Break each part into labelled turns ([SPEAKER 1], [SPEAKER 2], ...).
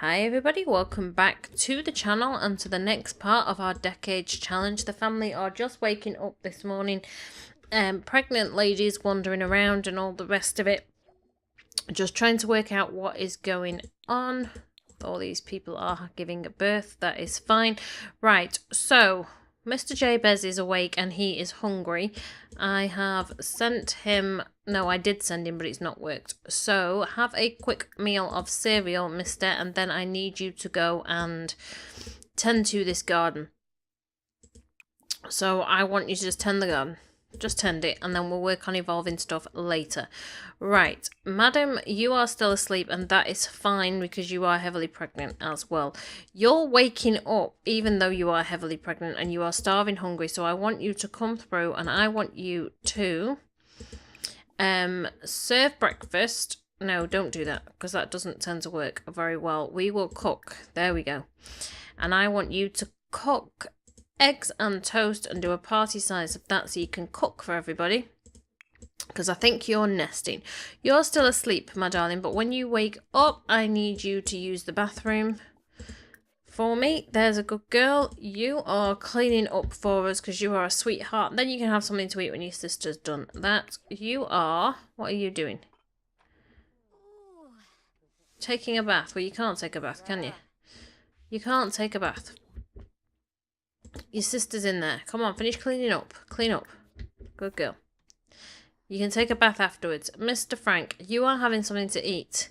[SPEAKER 1] Hi everybody, welcome back to the channel and to the next part of our Decades challenge. The family are just waking up this morning, pregnant ladies wandering around and all the rest of it. Just trying to work out what is going on. All these people are giving birth, that is fine. Right, so Mr. Jabez is awake and he is hungry. I have sent him... No, I did send him, but it's not worked. So, have a quick meal of cereal, mister, and then I need you to go and tend to this garden. So, I want you to just tend the garden. Just tend it, and then we'll work on evolving stuff later. Right, madam, you are still asleep, and that is fine because you are heavily pregnant as well. You're waking up even though you are heavily pregnant and you are starving hungry, so I want you to come through and I want you to serve breakfast. No, don't do that because that doesn't tend to work very well. We will cook. There we go. And I want you to cook eggs and toast and do a party size of that so you can cook for everybody, because I think you're nesting. You're still asleep, my darling, but when you wake up I need you to use the bathroom for me. There's a good girl. You are cleaning up for us because you are a sweetheart. Then you can have something to eat when your sister's done that. You are... What are you doing? Taking a bath. Well, you can't take a bath, can you? You can't take a bath. Your sister's in there. Come on, finish cleaning up. Clean up. Good girl. You can take a bath afterwards. Mr. Frank, you are having something to eat.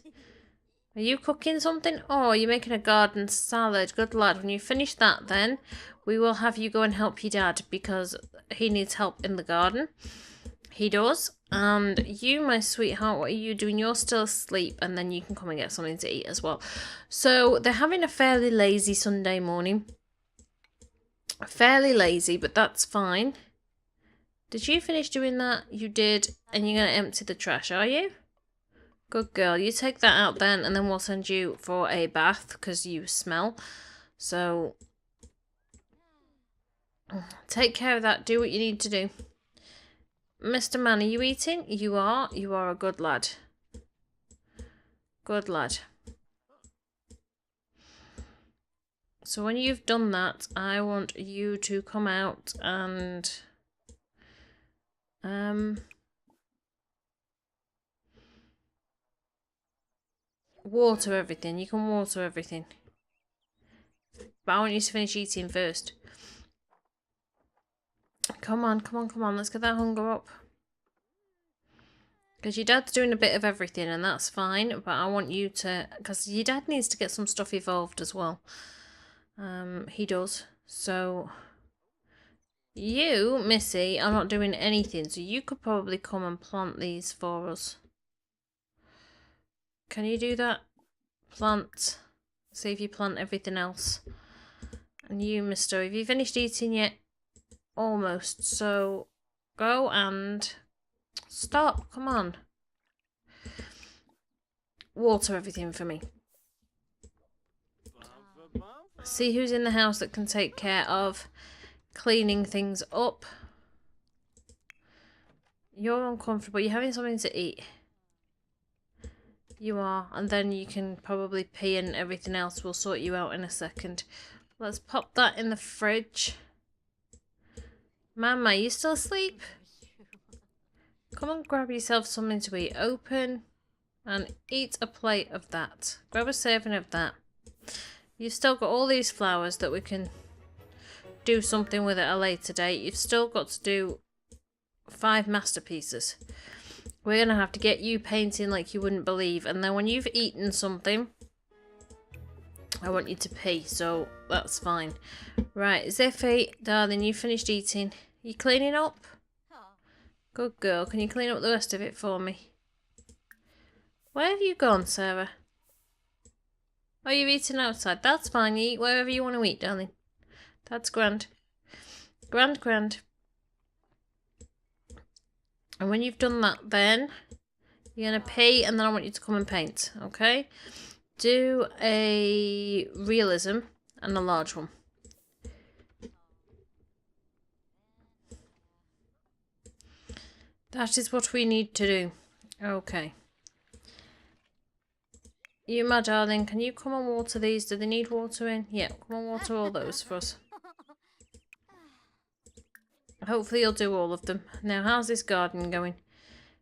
[SPEAKER 1] Are you cooking something? Oh, you're making a garden salad. Good lad. When you finish that, then we will have you go and help your dad because he needs help in the garden. He does. And you, my sweetheart, what are you doing? You're still asleep, and then you can come and get something to eat as well. So they're having a fairly lazy Sunday morning. Fairly lazy, but that's fine. Did you finish doing that? You did. And you're going to empty the trash, are you? Good girl. You take that out then, and then we'll send you for a bath because you smell. So, take care of that. Do what you need to do. Mr. Man, are you eating? You are. You are a good lad. Good lad. So when you've done that, I want you to come out and... water everything. You can water everything. But I want you to finish eating first. Come on, come on, come on. Let's get that hunger up. Because your dad's doing a bit of everything and that's fine. But I want you to... Because your dad needs to get some stuff evolved as well. He does. So... You, Missy, are not doing anything. So you could probably come and plant these for us. Can you do that? Plant. See if you plant everything else. And you, mister, have you finished eating yet? Almost. So go and stop. Come on. Water everything for me. See who's in the house that can take care of cleaning things up. You're uncomfortable. You're having something to eat. You are, and then you can probably pee and everything else. We'll sort you out in a second. Let's pop that in the fridge. Mama, you still asleep? Come on, grab yourself something to eat. Open and eat a plate of that. Grab a serving of that. You've still got all these flowers that we can do something with at a later date. You've still got to do 5 masterpieces. We're going to have to get you painting like you wouldn't believe. And then when you've eaten something, I want you to pee. So that's fine. Right, Zipphy, darling, you finished eating. You cleaning up? Good girl. Can you clean up the rest of it for me? Where have you gone, Sarah? Oh, you're eating outside. That's fine. You eat wherever you want to eat, darling. That's grand. Grand, grand. And when you've done that, then you're going to pee, and then I want you to come and paint, okay? Do a realism and a large one. That is what we need to do. Okay. You, my darling, can you come and water these? Do they need watering? Yeah, come and water all those for us. Hopefully you'll do all of them. Now, how's this garden going?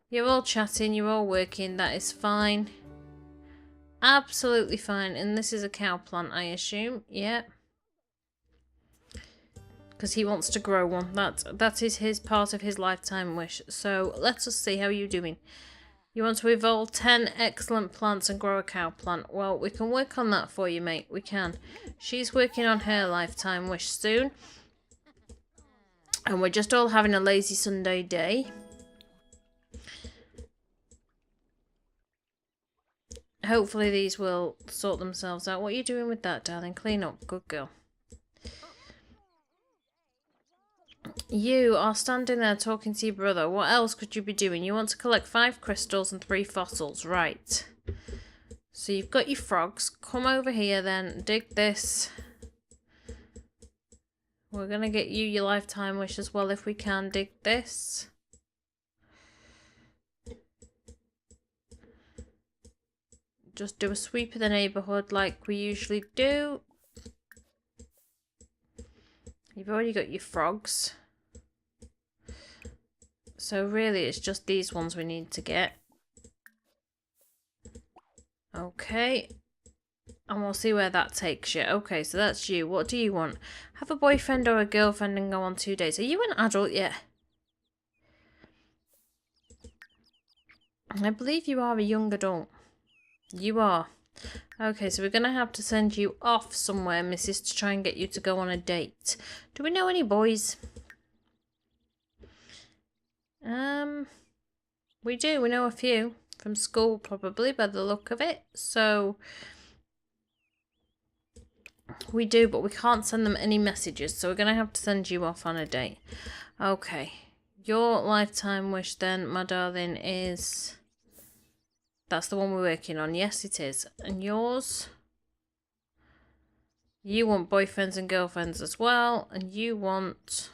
[SPEAKER 1] You're all chatting, you're all working, that is fine. Absolutely fine. And this is a cow plant, I assume. Yeah. Because he wants to grow one. That is his part of his lifetime wish. So, let us see how you're doing. You want to evolve 10 excellent plants and grow a cow plant. Well, we can work on that for you, mate. We can. She's working on her lifetime wish soon. And we're just all having a lazy Sunday day. Hopefully these will sort themselves out. What are you doing with that, darling? Clean up. Good girl. You are standing there talking to your brother. What else could you be doing? You want to collect 5 crystals and 3 fossils. Right. So you've got your frogs. Come over here then. Dig this. We're going to get you your lifetime wish as well if we can. Dig this. Just do a sweep of the neighbourhood like we usually do. You've already got your frogs. So really it's just these ones we need to get. Okay. And we'll see where that takes you. Okay, so that's you. What do you want? Have a boyfriend or a girlfriend and go on 2 dates. Are you an adult yet? I believe you are a young adult. You are. Okay, so we're going to have to send you off somewhere, missus, to try and get you to go on a date. Do we know any boys? We do. We know a few. From school, probably, by the look of it. So, we do, but we can't send them any messages. So, we're going to have to send you off on a date. Okay. Your lifetime wish, then, my darling, is... That's the one we're working on. Yes, it is. And yours? You want boyfriends and girlfriends as well. And you want...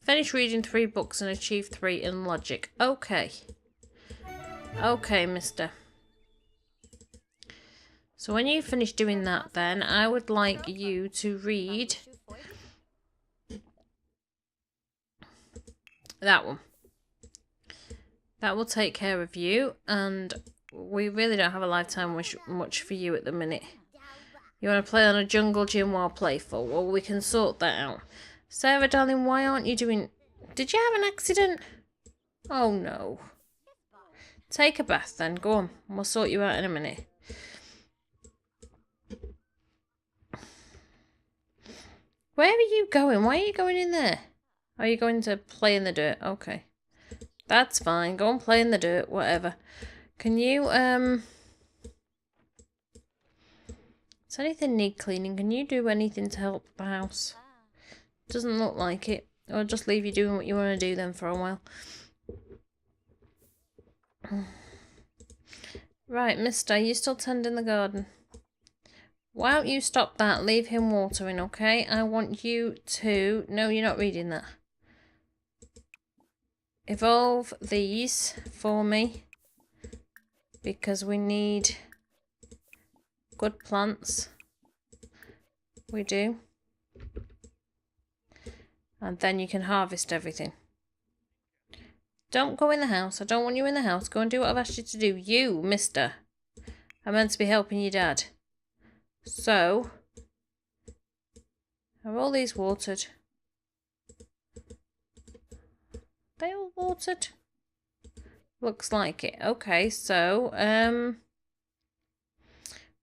[SPEAKER 1] Finish reading 3 books and achieve 3 in logic. Okay. Okay, mister. So when you finish doing that then, I would like you to read... that one. That will take care of you. And we really don't have a lifetime wish much for you at the minute. You want to play on a jungle gym while playful? Well, we can sort that out. Sarah, darling, why aren't you doing... Did you have an accident? Oh, no. Take a bath then. Go on. We'll sort you out in a minute. Where are you going? Why are you going in there? Are you going to play in the dirt? Okay. That's fine. Go and play in the dirt. Whatever. Can you, Does anything need cleaning? Can you do anything to help the house? Doesn't look like it. I'll just leave you doing what you want to do then for a while. Right, mister, you still tending the garden? Why don't you stop that? Leave him watering, okay? I want you to... No, you're not reading that. Evolve these for me. Because we need good plants. We do. And then you can harvest everything. Don't go in the house. I don't want you in the house. Go and do what I've asked you to do. You, mister. I'm meant to be helping your dad. So, are all these watered? They all watered? Looks like it. Okay, so,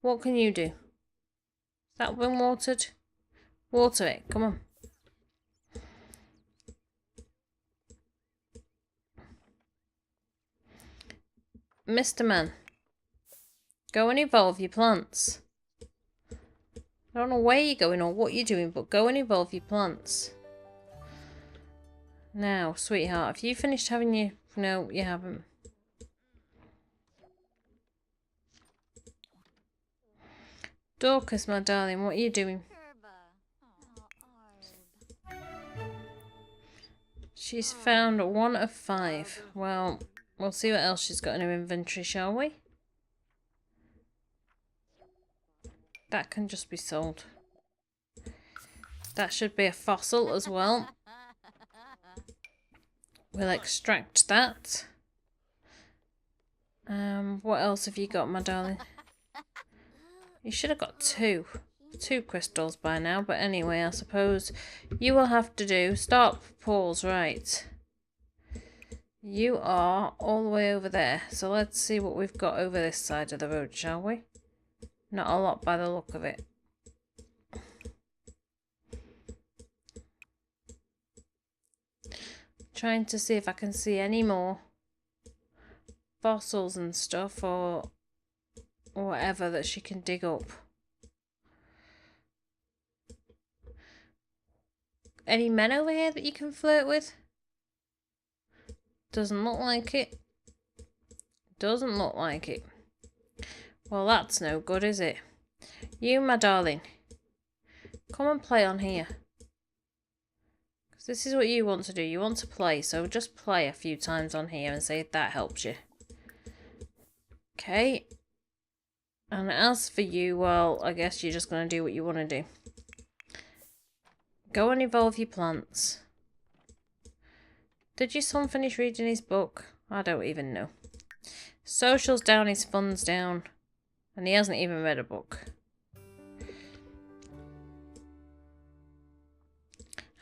[SPEAKER 1] what can you do? Has that been watered? Water it. Come on. Mr. Man, go and evolve your plants. I don't know where you're going or what you're doing, but go and evolve your plants. Now, sweetheart, have you finished having your... No, you haven't. Dorcas, my darling, what are you doing? She's found 1 of 5. Well, we'll see what else she's got in her inventory, shall we? That can just be sold. That should be a fossil as well. We'll extract that. What else have you got, my darling? You should have got two crystals by now, but anyway, I suppose you will have to do. Stop, pause, right. You are all the way over there, so let's see what we've got over this side of the road, shall we? Not a lot by the look of it. Trying to see if I can see any more fossils and stuff or whatever that she can dig up. Any men over here that you can flirt with? Doesn't look like it. Doesn't look like it. Well, that's no good, is it? You, my darling, come and play on here. Because this is what you want to do. You want to play, so just play a few times on here and see if that helps you. Okay. And as for you, well, I guess you're just going to do what you want to do. Go and evolve your plants. Did your son finish reading his book? I don't even know. Social's down, his fun's down. And he hasn't even read a book.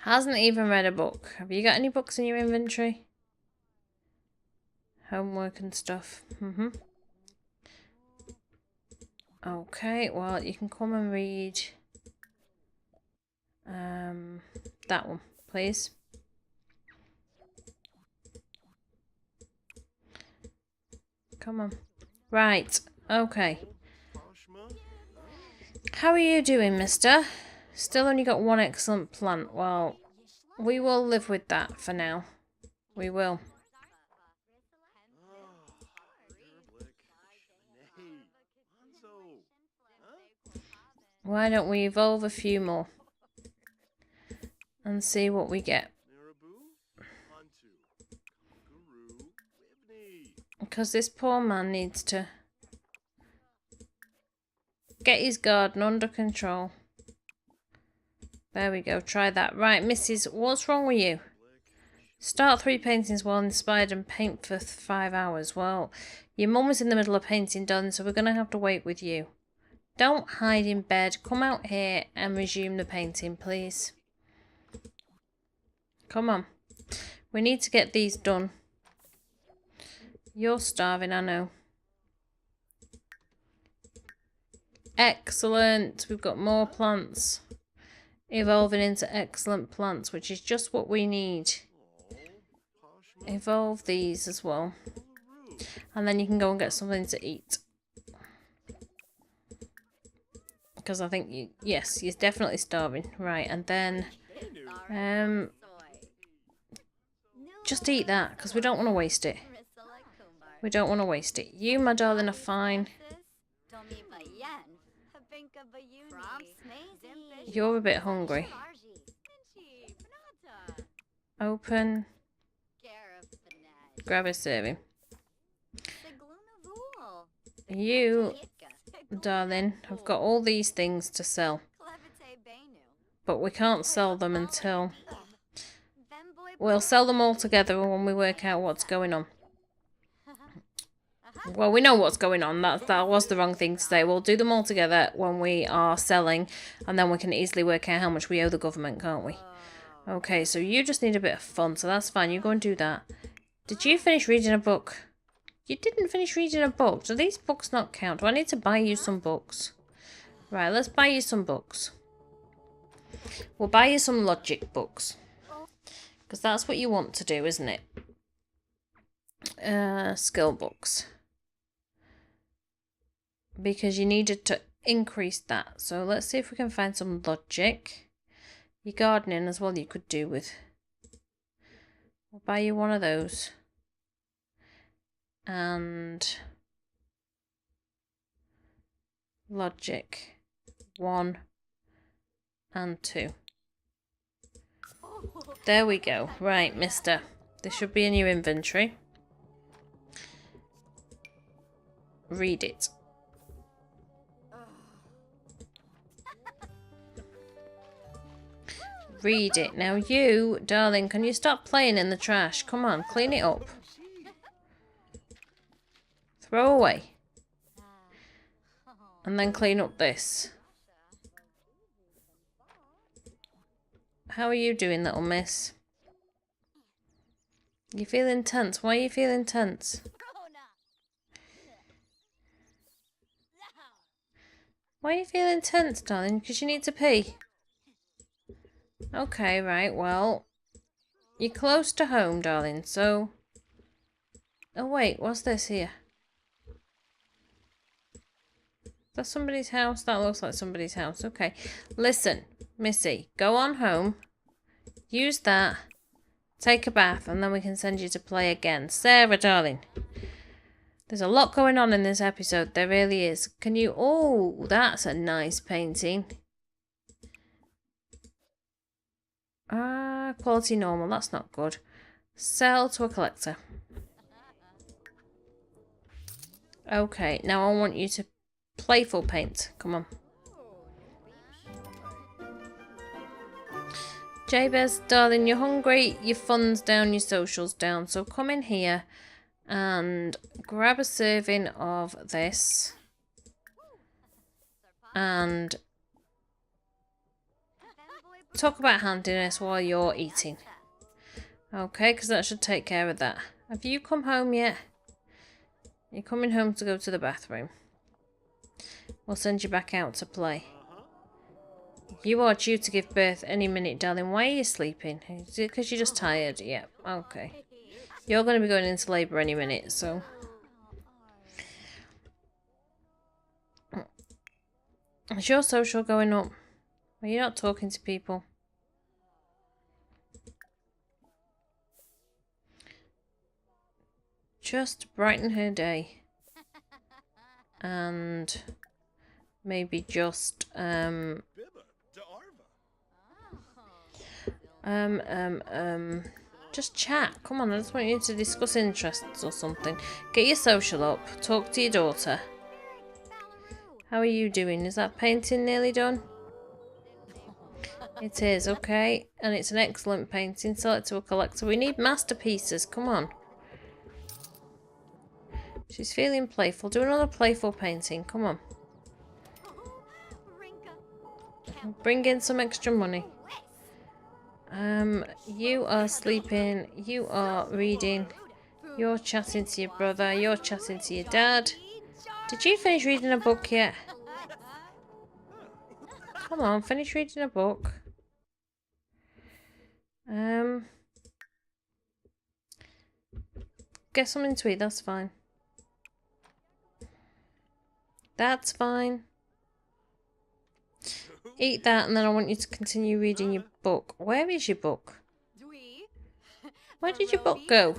[SPEAKER 1] Hasn't even read a book. Have you got any books in your inventory? Homework and stuff. Okay, well, you can come and read that one, please. Come on. Right, okay. How are you doing, mister? Still only got one excellent plant. Well, we will live with that for now. We will. Why don't we evolve a few more and see what we get? Because this poor man needs to get his garden under control. There we go, try that. Right, Mrs. What's wrong with you? Start 3 paintings while inspired and paint for 5 hours. Well, your mum was in the middle of painting done, so we're going to have to wait with you. Don't hide in bed. Come out here and resume the painting, please. Come on. We need to get these done. You're starving, I know. Excellent. We've got more plants evolving into excellent plants, which is just what we need. Evolve these as well. And then you can go and get something to eat. Because I think, yes, you're definitely starving. Right, and then just eat that, because we don't want to waste it. We don't want to waste it. You, my darling, are fine. You're a bit hungry. Open. Grab a serving. You, darling, have got all these things to sell. But we can't sell them until... We'll sell them all together when we work out what's going on. Well, we know what's going on. That was the wrong thing to say. We'll do them all together when we are selling, and then we can easily work out how much we owe the government, can't we? Okay, so you just need a bit of fun, so that's fine. You go and do that. Did you finish reading a book? You didn't finish reading a book. Do these books not count? Do I need to buy you some books? Right, let's buy you some books. We'll buy you some logic books. Because that's what you want to do, isn't it? Skill books. Because you needed to increase that. So let's see if we can find some logic. Your gardening as well you could do with. We'll buy you one of those. And logic 1 and 2. There we go. Right, mister. This should be in your inventory. Read it. Read it. Now you, darling, can you stop playing in the trash? Come on, clean it up. Throw away. And then clean up this. How are you doing, little miss? You feeling tense? Why are you feeling tense? Why are you feeling tense, darling? Because you need to pee. Okay, right, well, you're close to home, darling, so... Oh, wait, what's this here? That's somebody's house? That looks like somebody's house. Okay. Listen, Missy, go on home. Use that. Take a bath, and then we can send you to play again. Sarah, darling. There's a lot going on in this episode. There really is. Can you... Oh, that's a nice painting. Quality normal. That's not good. Sell to a collector. Okay, now I want you to playful paint. Come on. Jabez, darling, you're hungry. Your fun's down, your social's down. So come in here and grab a serving of this. And talk about handiness while you're eating. Okay, because that should take care of that. Have you come home yet? You're coming home to go to the bathroom. We'll send you back out to play. You are due to give birth any minute, darling. Why are you sleeping? Is it because you're just tired? Yeah, okay. You're going to be going into labour any minute, so... Is your social going up? Are you not talking to people? Just brighten her day. And maybe just just chat. Come on, I just want you to discuss interests or something. Get your social up. Talk to your daughter. How are you doing? Is that painting nearly done? It is, okay. And it's an excellent painting. Sell it to a collector. We need masterpieces. Come on. She's feeling playful. Do another playful painting. Come on. Bring in some extra money. You are sleeping. You are reading. You're chatting to your brother. You're chatting to your dad. Did you finish reading a book yet? Come on, finish reading a book. Get something to eat. That's fine. That's fine. Eat that, and then I want you to continue reading your book. Where is your book? Where did your book go?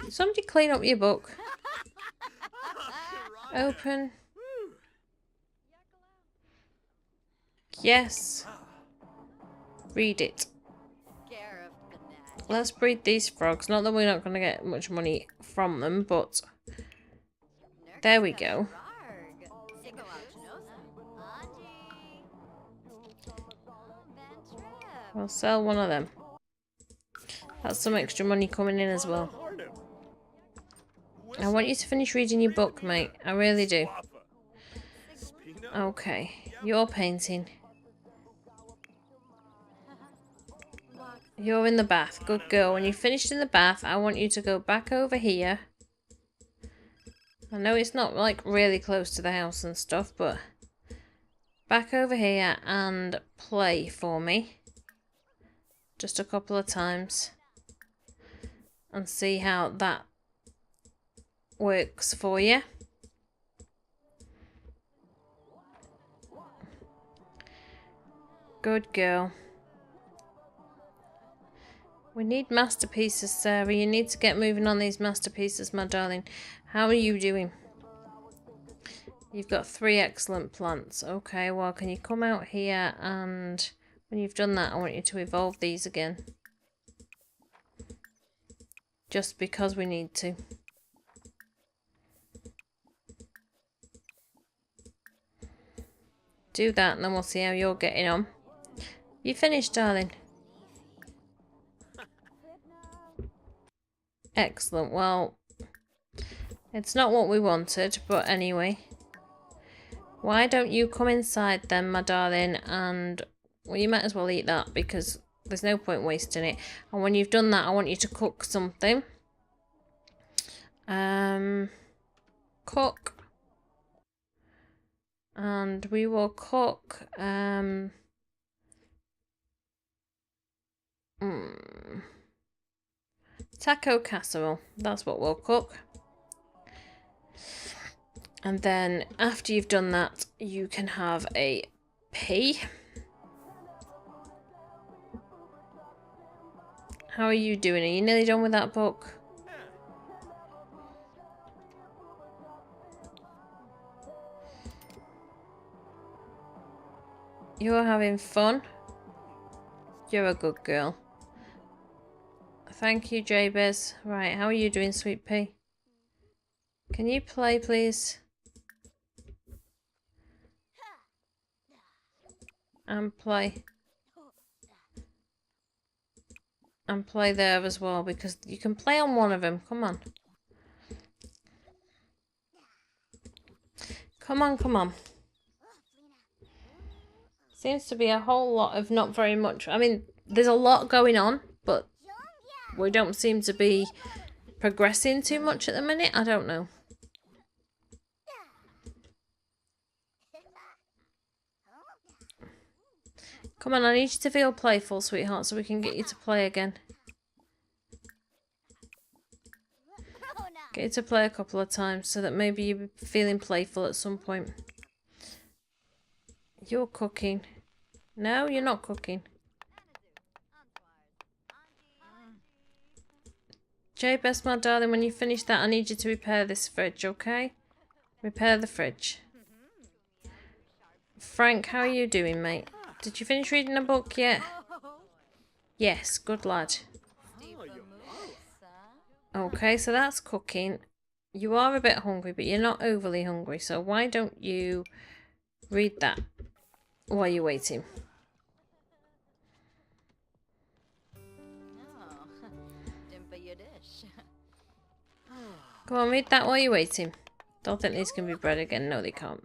[SPEAKER 1] Somebody clean up your book. Open. Yes. Read it. Let's breed these frogs. Not that we're not going to get much money from them, but... There we go. We'll sell one of them. That's some extra money coming in as well. I want you to finish reading your book, mate. I really do. Okay. You're painting. You're in the bath. Good girl. When you're finished in the bath, I want you to go back over here. I know it's not like really close to the house and stuff, but back over here and play for me. Just a couple of times. And see how that works for you. Good girl. We need masterpieces, Sarah. You need to get moving on these masterpieces, my darling. How are you doing? You've got 3 excellent plants. Okay, well, can you come out here and when you've done that, I want you to evolve these again. Just because we need to. Do that and then we'll see how you're getting on. You finished, darling? Excellent. Well, it's not what we wanted, but anyway. Why don't you come inside then, my darling, and well, you might as well eat that because there's no point wasting it. And when you've done that, I want you to cook something. Cook. And we will cook taco casserole. That's what we'll cook. And then after you've done that, you can have a pea. How are you doing? Are you nearly done with that book? You're having fun. You're a good girl. Thank you, Jabez. Right, how are you doing, Sweet Pea? Can you play, please? And play. And play there as well, because you can play on one of them. Come on. Come on, come on. Seems to be a whole lot of not very much. I mean, there's a lot going on, but we don't seem to be progressing too much at the minute. I don't know. Come on, I need you to feel playful, sweetheart, so we can get you to play again. Get you to play a couple of times so that maybe you're feeling playful at some point. You're cooking. No, you're not cooking. Jabez, my darling, when you finish that, I need you to repair this fridge, okay? Repair the fridge. Frank, how are you doing, mate? Did you finish reading a book yet? Yes, good lad. Okay, so that's cooking. You are a bit hungry, but you're not overly hungry, so why don't you read that while you're waiting? Go on, read that while you're waiting. Don't think these can be bread again. No, they can't.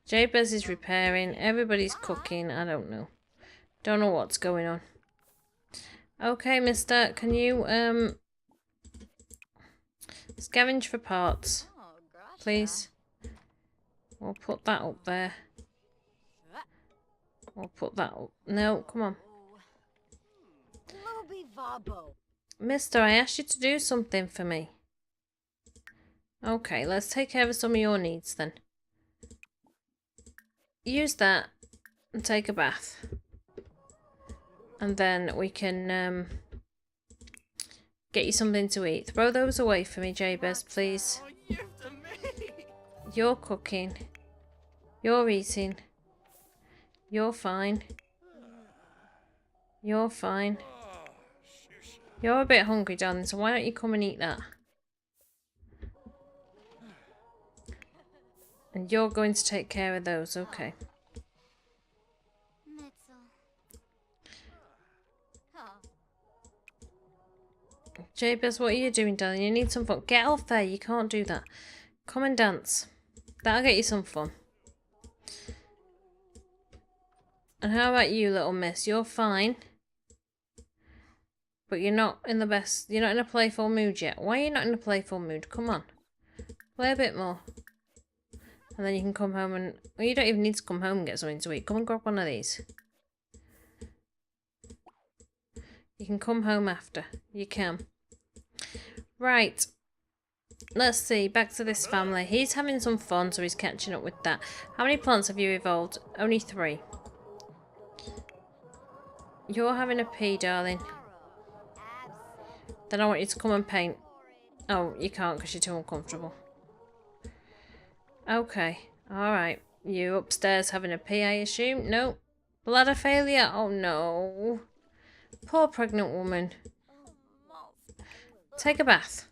[SPEAKER 1] Jabez is repairing. Everybody's cooking. I don't know. Don't know what's going on. Okay, mister. Can you, scavenge for parts? Please. We'll put that up there. We'll put that up. No, come on. Mister, I asked you to do something for me. Okay, let's take care of some of your needs then. Use that and take a bath. And then we can get you something to eat. Throw those away for me, Jabez, please. You're cooking. You're eating. You're fine. You're fine. You're a bit hungry, darling, so why don't you come and eat that? And you're going to take care of those, okay. Jabez, what are you doing, darling? You need some fun. Get off there, you can't do that. Come and dance. That'll get you some fun. And how about you, little miss? You're fine. But you're not in the best... You're not in a playful mood yet. Why are you not in a playful mood? Come on. Play a bit more. And then you can come home and... Well, you don't even need to come home and get something to eat. Come and grab one of these. You can come home after. You can. Right. Let's see. Back to this family. He's having some fun, so he's catching up with that. How many plants have you evolved? Only 3. You're having a pee, darling. Then I want you to come and paint. Oh, you can't because you're too uncomfortable. Okay. Alright. You upstairs having a pee, I assume? No. Bladder failure? Oh no. Poor pregnant woman. Take a bath.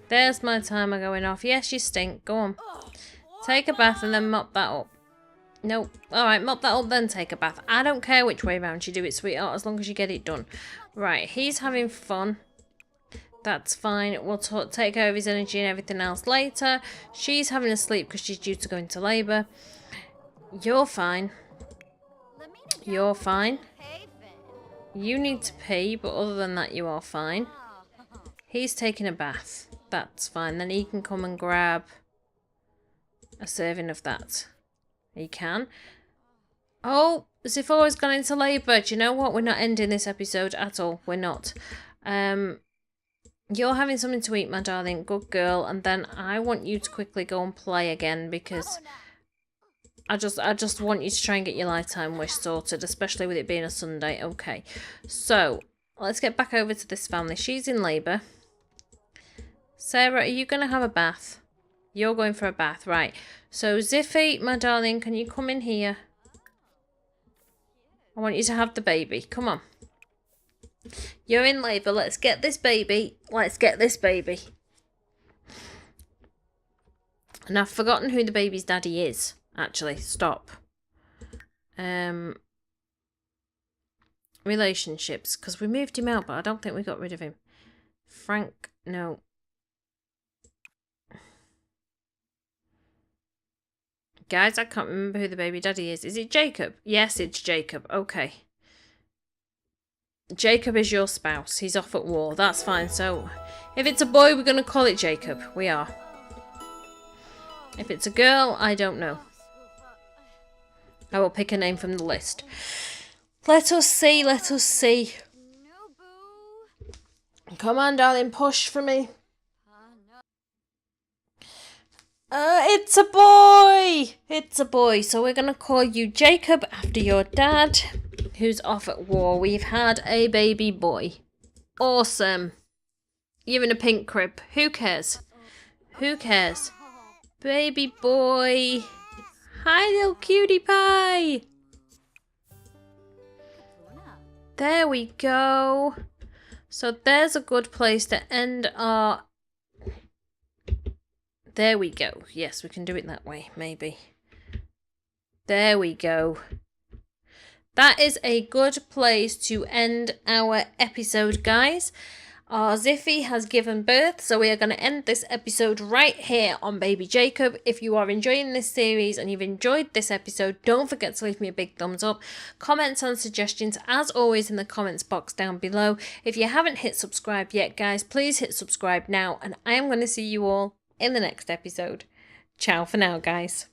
[SPEAKER 1] There's my timer going off. Yes, you stink. Go on. Take a bath and then mop that up. Nope. Alright, mop that up, then take a bath. I don't care which way around you do it, sweetheart, as long as you get it done. Right, he's having fun. That's fine. We'll take care of his energy and everything else later. She's having a sleep because she's due to go into labour. You're fine. You're fine. You need to pee, but other than that, you are fine. He's taking a bath. That's fine. Then he can come and grab a serving of that. He can. Oh, Zipphy has gone into labour. Do you know what? We're not ending this episode at all. We're not. You're having something to eat, my darling. Good girl. And then I want you to quickly go and play again because I just want you to try and get your lifetime wish sorted, especially with it being a Sunday. Okay. So, let's get back over to this family. She's in labour. Sarah, are you going to have a bath? You're going for a bath, right. So, Zipphy, my darling, can you come in here? I want you to have the baby. Come on. You're in labour. Let's get this baby. Let's get this baby. And I've forgotten who the baby's daddy is. Actually, stop. Relationships. Because we moved him out, but I don't think we got rid of him. Frank, no. Guys, I can't remember who the baby daddy is. Is it Jacob? Yes, it's Jacob. Okay. Jacob is your spouse. He's off at war. That's fine. So, if it's a boy, we're going to call it Jacob. We are. If it's a girl, I don't know. I will pick a name from the list. Let us see. Let us see. Come on, darling. Push for me. It's a boy! It's a boy. So we're going to call you Jacob after your dad, who's off at war. We've had a baby boy. Awesome. You're in a pink crib. Who cares? Who cares? Baby boy. Hi, little cutie pie. There we go. So there's a good place to end our... There we go. Yes, we can do it that way, maybe. There we go. That is a good place to end our episode, guys. Our Zipphy has given birth, so we are going to end this episode right here on Baby Jacob. If you are enjoying this series and you've enjoyed this episode, don't forget to leave me a big thumbs up. Comments and suggestions, as always, in the comments box down below. If you haven't hit subscribe yet, guys, please hit subscribe now, and I am going to see you all in the next episode. Ciao for now, guys.